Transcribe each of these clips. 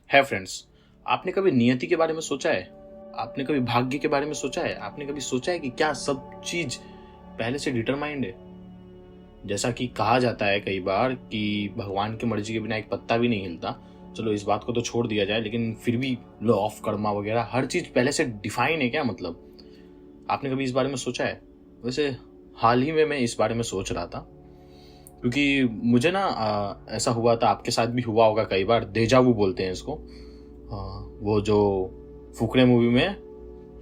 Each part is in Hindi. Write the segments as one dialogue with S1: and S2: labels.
S1: है फ्रेंड्स, आपने कभी नियति के बारे में सोचा है? आपने कभी भाग्य के बारे में सोचा है? आपने कभी सोचा है कि क्या सब चीज पहले से डिटरमाइंड है? जैसा कि कहा जाता है कई बार कि भगवान की मर्जी के बिना एक पत्ता भी नहीं हिलता। चलो इस बात को तो छोड़ दिया जाए, लेकिन फिर भी लॉ ऑफ कर्मा वगैरह हर चीज पहले से डिफाइन है क्या? मतलब आपने कभी इस बारे में सोचा है? वैसे हाल ही में मैं इस बारे में सोच रहा था, क्योंकि मुझे ना ऐसा हुआ था, आपके साथ भी हुआ होगा कई बार, डेजा वू बोलते हैं इसको। वो जो फुकरे मूवी में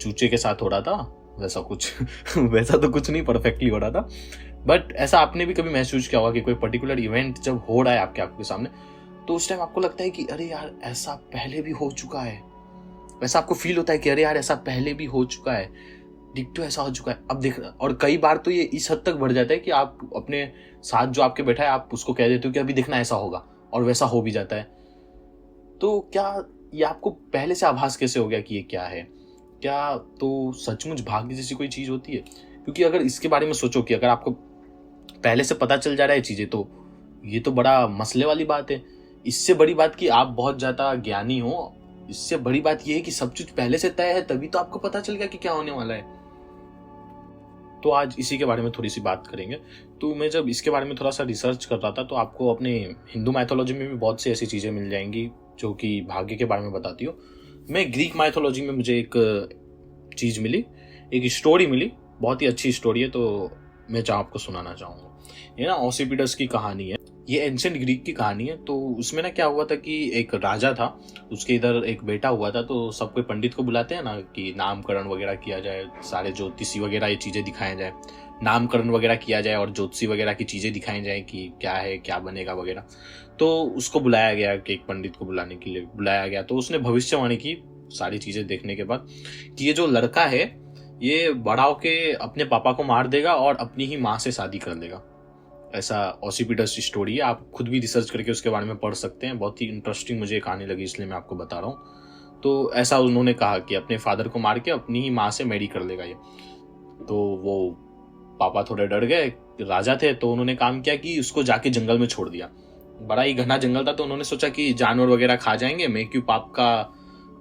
S1: चूचे के साथ हो रहा था वैसा कुछ वैसा तो कुछ नहीं परफेक्टली हो रहा था, बट ऐसा आपने भी कभी महसूस किया होगा कि कोई पर्टिकुलर इवेंट जब हो रहा है आपके आंखों के सामने, तो उस टाइम आपको लगता है कि अरे यार ऐसा पहले भी हो चुका है। वैसा आपको फील होता है कि अरे यार ऐसा पहले भी हो चुका है, डिट्टो ऐसा हो चुका है, अब देख। और कई बार तो ये इस हद तक बढ़ जाता है कि आप अपने साथ जो आपके बैठा है आप उसको कह देते हो कि अभी देखना ऐसा होगा, और वैसा हो भी जाता है। तो क्या ये आपको पहले से आभास कैसे हो गया कि ये क्या है? क्या तो सचमुच भाग्य जैसी कोई चीज होती है? क्योंकि अगर इसके बारे में सोचो कि अगर आपको पहले से पता चल जा रहा है चीजें, तो ये तो बड़ा मसले वाली बात है। इससे बड़ी बात कि आप बहुत ज्यादा ज्ञानी हो, इससे बड़ी बात यह है कि सब कुछ पहले से तय है, तभी तो आपको पता चल गया कि क्या होने वाला है। तो आज इसी के बारे में थोड़ी सी बात करेंगे। तो मैं जब इसके बारे में थोड़ा सा रिसर्च कर रहा था, तो आपको अपने हिंदू माइथोलॉजी में भी बहुत सी ऐसी चीज़ें मिल जाएंगी जो कि भाग्य के बारे में बताती हो। मैं ग्रीक माइथोलॉजी में मुझे एक चीज़ मिली, एक स्टोरी मिली, बहुत ही अच्छी स्टोरी है, तो मैं आपको सुनाना चाहूँगा। ये ना ऑसिपिडस की कहानी है, ये एंशिएंट ग्रीक की कहानी है। तो उसमें ना क्या हुआ था कि एक राजा था, उसके इधर एक बेटा हुआ था। तो सब कोई पंडित को बुलाते हैं ना कि नामकरण वगैरह किया जाए, सारे ज्योतिषी वगैरह ये चीज़ें दिखाया जाए, नामकरण वगैरह किया जाए और ज्योतिषी वगैरह की चीज़ें दिखाई जाए कि क्या है, क्या बनेगा वगैरह। तो उसको बुलाया गया, कि एक पंडित को बुलाने के लिए बुलाया गया। तो उसने भविष्यवाणी की सारी चीज़ें देखने के बाद कि ये जो लड़का है ये बड़ा होके अपने पापा को मार देगा और अपनी ही माँ से शादी कर लेगा। ऐसा ऑसिपिडस स्टोरी है, आप खुद भी रिसर्च करके उसके बारे में पढ़ सकते हैं। बहुत ही इंटरेस्टिंग मुझे कहानी लगी, इसलिए मैं आपको बता रहा हूँ। तो ऐसा उन्होंने कहा कि अपने फादर को मार के अपनी ही माँ से मैरी कर लेगा ये। तो वो पापा थोड़े डर गए, राजा थे, तो उन्होंने काम किया कि उसको जाके जंगल में छोड़ दिया। बड़ा ही घना जंगल था, तो उन्होंने सोचा कि जानवर वगैरह खा जाएंगे, मैं क्यों पाप का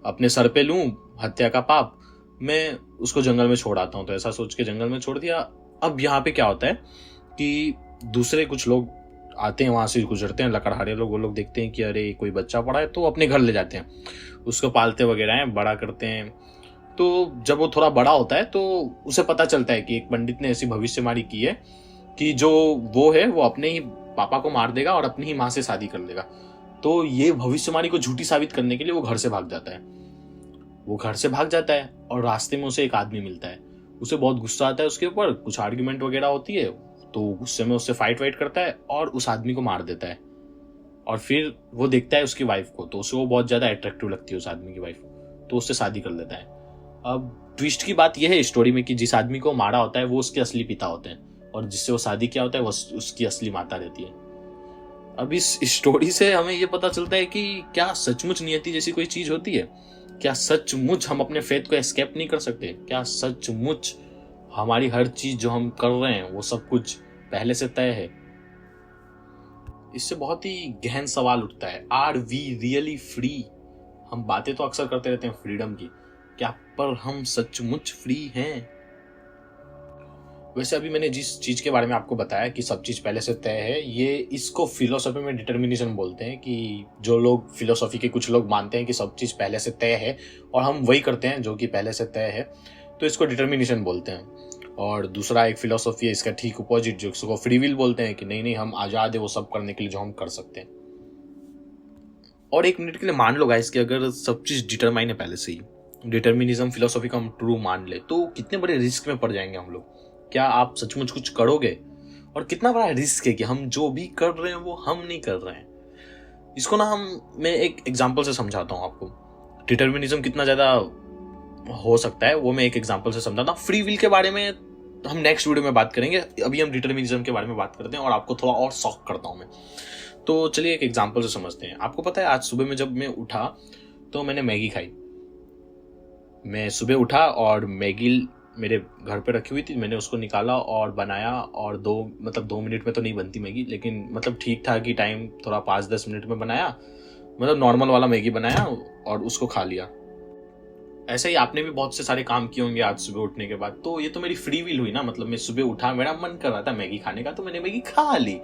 S1: अपने सर पे लूं, हत्या का पाप, मैं उसको जंगल में छोड़ आता हूँ। तो ऐसा सोच के जंगल में छोड़ दिया। अब यहाँ पे क्या होता है कि दूसरे कुछ लोग आते हैं, वहां से गुजरते हैं लकड़हारे लोग, वो लोग देखते हैं कि अरे कोई बच्चा पड़ा है, तो अपने घर ले जाते हैं, उसको पालते वगैरह हैं, बड़ा करते हैं। तो जब वो थोड़ा बड़ा होता है तो उसे पता चलता है कि एक पंडित ने ऐसी भविष्यवाणी की है कि जो वो है वो अपने ही पापा को मार देगा और अपनी ही माँ से शादी कर लेगा। तो ये भविष्यवाणी को झूठी साबित करने के लिए वो घर से भाग जाता है। वो घर से भाग जाता है और रास्ते में उसे एक आदमी मिलता है। उसे बहुत गुस्सा आता है उसके ऊपर, कुछ आर्ग्यूमेंट वगैरह होती है, तो गुस्से में उससे फाइट वाइट करता है और उस आदमी को मार देता है। और फिर वो देखता है उसकी वाइफ को, तो उसे वो बहुत ज्यादा अट्रैक्टिव लगती है उस आदमी की वाइफ, तो उससे शादी कर लेता है। अब ट्विस्ट की बात यह है स्टोरी में कि जिस आदमी को मारा होता है वो उसके असली पिता होते हैं, और जिससे वो शादी किया होता है वो उसकी असली माता रहती है। अब इस स्टोरी से हमें ये पता चलता है कि क्या सचमुच नियति जैसी कोई चीज होती है? क्या सचमुच हम अपने फेथ को एस्केप नहीं कर सकते? क्या सचमुच हमारी हर चीज जो हम कर रहे हैं वो सब कुछ पहले से तय है? इससे बहुत ही गहन सवाल उठता है, आर वी रियली फ्री? हम बातें तो अक्सर करते रहते हैं फ्रीडम की, क्या पर हम सचमुच फ्री हैं? वैसे अभी मैंने जिस चीज के बारे में आपको बताया कि सब चीज पहले से तय है, ये इसको फिलोसॉफी में डिटर्मिनिज्म बोलते हैं। कि जो लोग फिलोसॉफी के कुछ लोग मानते हैं कि सब चीज पहले से तय है और हम वही करते हैं जो कि पहले से तय है, तो इसको डिटर्मिनेशन बोलते हैं। और दूसरा एक फिलोसॉफी है इसका ठीक अपोजिट, जो इसको फ्री विल बोलते हैं कि नहीं नहीं हम आजाद है वो सब करने के लिए जो हम कर सकते हैं। और एक मिनट के लिए मान लो गाइस कि अगर सब चीज डिटरमाइन है पहले से ही, डिटर्मिनिज्म फिलोसॉफी का हम ट्रू मान ले, तो कितने बड़े रिस्क में पड़ जाएंगे हम लोग। क्या आप सचमुच कुछ करोगे? और कितना बड़ा रिस्क है कि हम जो भी कर रहे हैं वो हम नहीं कर रहे हैं। इसको ना मैं एक एग्जांपल से समझाता हूं आपको, डिटर्मिनिज्म कितना ज्यादा हो सकता है वो मैं एक एग्जांपल से समझाता हूं। फ्री विल के बारे में हम नेक्स्ट वीडियो में बात करेंगे, अभी हम डिटर्मिनिज्म के बारे में बात करते हैं और आपको थोड़ा और शॉक करता हूं मैं। तो चलिए एक एग्जांपल से समझते हैं। आपको पता है आज सुबह में जब मैं उठा तो मैंने मैगी खाई। मैं सुबह उठा और मैगी मेरे घर पे रखी हुई थी, मैंने उसको निकाला और बनाया, और 2 मिनट में तो नहीं बनती मैगी, लेकिन मतलब ठीक था कि टाइम थोड़ा 5-10 मिनट में बनाया, मतलब नॉर्मल वाला मैगी बनाया और उसको खा लिया। ऐसे ही आपने भी बहुत से सारे काम किए होंगे आज सुबह उठने के बाद। तो ये तो मेरी फ्री विल हुई ना, मतलब मैं सुबह उठा, मेरा मन कर रहा था मैगी खाने का, तो मैंने मैगी खा ली,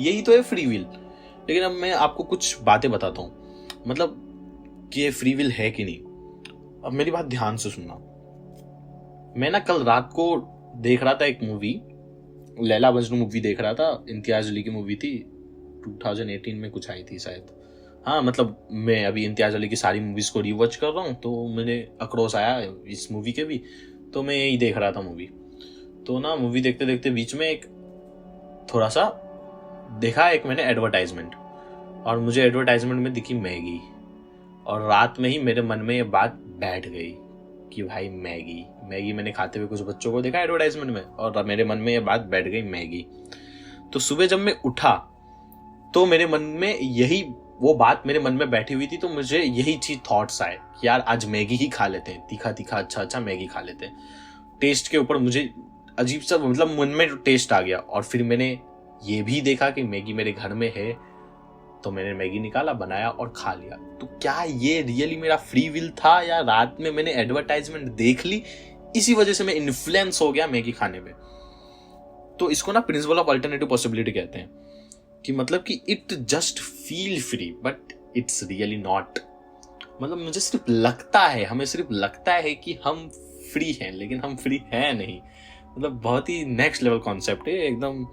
S1: यही तो है फ्री विल। लेकिन अब मैं आपको कुछ बातें बताता हूँ, मतलब कि ये फ्री विल है कि नहीं। अब मेरी बात ध्यान से सुनना। मैं ना कल रात को देख रहा था एक मूवी, लैला मजनू मूवी देख रहा था। इम्तियाज अली की मूवी थी, 2018 में कुछ आई थी शायद। हाँ, मतलब मैं अभी इम्तियाज अली की सारी मूवीज को रिवॉच कर रहा हूँ, तो मैंने अक्रॉस आया इस मूवी के भी, तो मैं यही देख रहा था मूवी। तो ना मूवी देखते देखते बीच में एक थोड़ा सा देखा, एक मैंने एडवर्टाइजमेंट, और मुझे एडवर्टाइजमेंट में दिखी मैगी। और रात में ही मेरे मन में ये बात बैठ गई कि भाई मैगी मैगी, मैंने खाते हुए कुछ बच्चों को देखा एडवर्टाइजमेंट में, और मेरे मन में ये बात बैठ गई मैगी। तो सुबह जब मैं उठा तो मेरे मन में यही वो बात मेरे मन में बैठी हुई थी, तो मुझे यही चीज थॉट्स आए कि यार आज मैगी ही खा लेते हैं, तीखा तीखा अच्छा अच्छा मैगी खा लेते हैं। टेस्ट के ऊपर मुझे अजीब सा, मतलब मन में टेस्ट आ गया। और फिर मैंने ये भी देखा कि मैगी मेरे घर में है, तो मैंने मैगी निकाला, बनाया और खा लिया। तो क्या ये रियली मेरा फ्री विल था, या रात में मैंने एडवर्टाइजमेंट देख ली, इसी वजह से मैं इन्फ्लुएंस हो गया मैगी खाने में। तो इसको ना प्रिंसिपल ऑफ अल्टरनेटिव पॉसिबिलिटी कहते हैं, कि मतलब कि it just feel free but it's really not. मतलब मुझे सिर्फ लगता है, हमें सिर्फ लगता है कि हम फ्री हैं, लेकिन हम फ्री हैं नहीं। मतलब बहुत ही नेक्स्ट लेवल कॉन्सेप्ट है, एकदम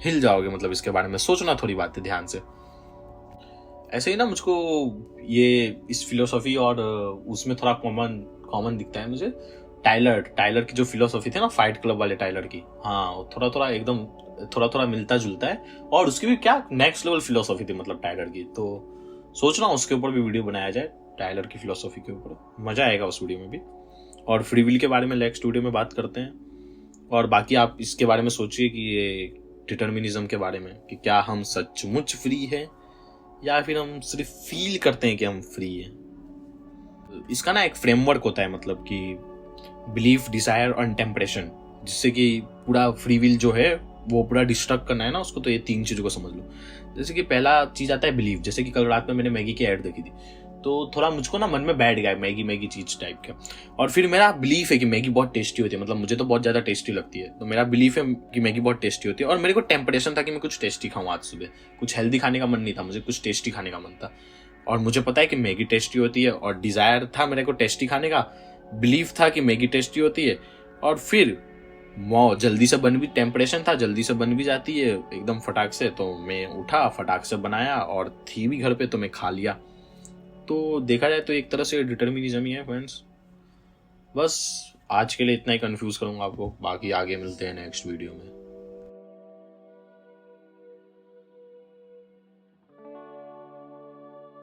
S1: हिल जाओगे मतलब इसके बारे में सोचना थोड़ी बातें ध्यान से। ऐसे ही ना मुझको ये इस फिलोसॉफी और उसमें थोड़ा कॉमन दिखता है मुझे। टाइलर की जो फिलोसॉफी थी ना, फाइट क्लब वाले टाइलर की, हाँ वो थोड़ा एकदम थोड़ा मिलता जुलता है। और उसकी भी क्या नेक्स्ट लेवल फिलोसॉफी थी मतलब टाइलर की। तो सोच रहा हूँ उसके ऊपर भी वीडियो बनाया जाए, टाइलर की फिलोसॉफी के ऊपर, मजा आएगा उस वीडियो में भी। और फ्री विल के बारे में नेक्स्ट वीडियो में बात करते हैं। और बाकी आप इसके बारे में सोचिए कि ये डिटर्मिनिज्म के बारे में, कि क्या हम सचमुच फ्री है, या फिर हम सिर्फ फील करते हैं कि हम फ्री है। इसका ना एक फ्रेमवर्क होता है, मतलब कि बिलीफ, डिजायर और टेम्परेशन, जिससे कि पूरा फ्री विल जो है वो पूरा डिस्ट्रक्ट करना है ना उसको। तो ये 3 चीजों को समझ लो। जैसे कि पहला चीज आता है बिलीफ। जैसे कि कल रात में मैंने मैगी की ऐड देखी थी, तो थोड़ा मुझको ना मन में बैठ गया मैगी चीज टाइप का। और फिर मेरा बिलीफ है कि मैगी बहुत टेस्टी होती है, मतलब मुझे तो बहुत ज्यादा टेस्टी लगती है। तो मेरा बिलीफ है कि मैगी बहुत टेस्टी होती है। और मेरे को टेम्परेशन था कि मैं कुछ टेस्टी खाऊं आज सुबह। कुछ हेल्दी खाने का मन नहीं था, मुझे कुछ टेस्टी खाने का मन था। और मुझे पता है कि मैगी टेस्टी होती है, और डिजायर था मेरे को टेस्टी खाने का, बिलीफ था कि मैगी टेस्टी होती है। और फिर जल्दी से बन भी, टेम्परेशन था, जल्दी से बन भी जाती है एकदम फटाक से। तो मैं उठा, फटाक से बनाया, और थी भी घर पे तो मैं खा लिया। तो देखा जाए तो एक तरह से डिटर्मिनिज्म ही है फ्रेंड्स। बस आज के लिए इतना ही कंफ्यूज करूंगा आपको, बाकी आगे मिलते हैं नेक्स्ट वीडियो में।